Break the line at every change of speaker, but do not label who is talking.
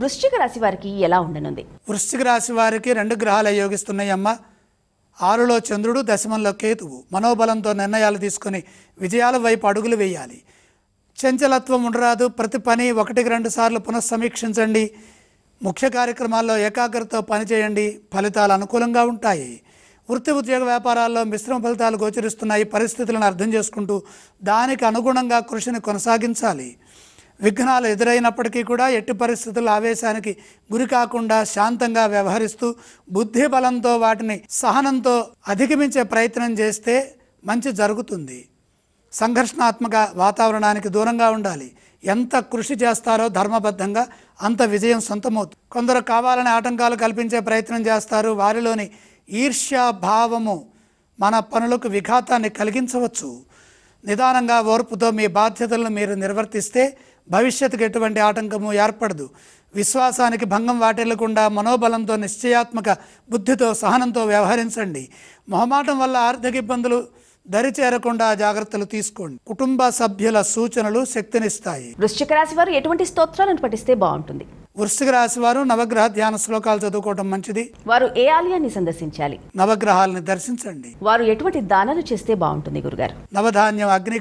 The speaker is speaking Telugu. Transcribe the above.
వృశ్చిక రాశి వారికి ఎలా ఉండనుంది?
వృశ్చిక రాశి వారికి 2 గ్రహాలు యోగిస్తున్నాయమ్మ. 6లో చంద్రుడు, దశమంలో కేతువు. మనోబలంతో నిర్ణయాలు తీసుకొని విజయాల వైపు అడుగులు వేయాలి. చంచలత్వం ఉండరాదు. ప్రతి పని 1-2 సార్లు పునఃసమీక్షించండి. ముఖ్య కార్యక్రమాల్లో ఏకాగ్రతతో పనిచేయండి. ఫలితాలు అనుకూలంగా ఉంటాయి. వృత్తి ఉద్యోగ వ్యాపారాల్లో మిశ్రమ ఫలితాలు గోచరిస్తున్నాయి. పరిస్థితులను అర్థం చేసుకుంటూ దానికి అనుగుణంగా కృషిని కొనసాగించాలి. విఘ్నాలు ఎదురైనప్పటికీ కూడా ఎట్టి పరిస్థితుల్లో ఆవేశానికి గురి కాకుండా శాంతంగా వ్యవహరిస్తూ బుద్ధి బలంతో వాటిని సహనంతో అధిగమించే ప్రయత్నం చేస్తే మంచి జరుగుతుంది. సంఘర్షణాత్మక వాతావరణానికి దూరంగా ఉండాలి. ఎంత కృషి చేస్తారో ధర్మబద్ధంగా అంత విజయం సొంతమవుతుంది. కొందరు కావాలని ఆటంకాలు కల్పించే ప్రయత్నం చేస్తారు. వారిలోని ఈర్ష్యా భావము మన పనులకు విఘాతాన్ని కలిగించవచ్చు. నిదానంగా ఓర్పుతో మీ బాధ్యతలను మీరు నిర్వర్తిస్తే భవిష్యత్తుకు ఎటువంటి ఆటంకము ఏర్పడదు. విశ్వాసానికి భంగం వాటిల్లకుండా మనోబలంతో నిశ్చయాత్మక బుద్ధితో సహనంతో వ్యవహరించండి. మొహమాటం వల్ల ఆర్థిక ఇబ్బందులు దరిచేరకుండా జాగ్రత్తలు తీసుకోండి. కుటుంబ సభ్యుల సూచనలు శక్తినిస్తాయి.
వృశ్చిక రాశి వారు ఎటువంటి స్తోత్రాలను పఠిస్తే బాగుంటుంది?
వృశ్చిక రాశి వారు నవగ్రహ ధ్యాన శ్లోకాలు చదువుకోవడం మంచిది.
వారు ఏ ఆలయాన్ని సందర్శించాలి?
నవగ్రహాలను దర్శించండి.
వారు ఎటువంటి దానాలు చేస్తే బాగుంటుంది గురుగారు?
నవధాన్యం, అగ్ని